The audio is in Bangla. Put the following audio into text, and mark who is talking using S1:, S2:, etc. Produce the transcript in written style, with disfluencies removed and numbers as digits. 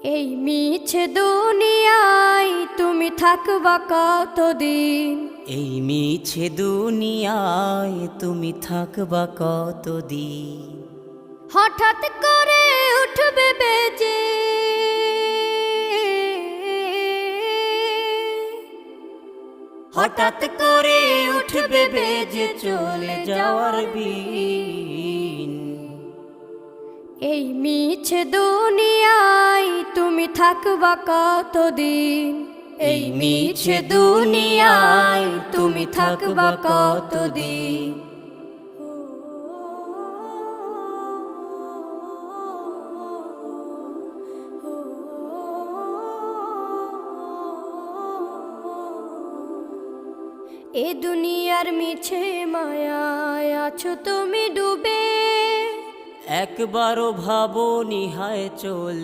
S1: এই মিছে দুনিয়ায় তুমি থাকবা কতদিন?
S2: এই মিছে দুনিয়ায় তুমি থাকবা কতদিন?
S1: হঠাৎ করে উঠবে বেজে
S2: হঠাৎ করে উঠবে বেজে চলে যাওয়ার বিন।
S1: এই মিছে দুনিয়ায় তুমি থাকবা কতদিন?
S2: এই মিছে দুনিয়ায় তুমি থাকবা কতদিন?
S1: এ দুনিয়ার মিছে মায়ায় আছো তুমি ডুবে,
S2: একবারও ভাবো নিহায় চলে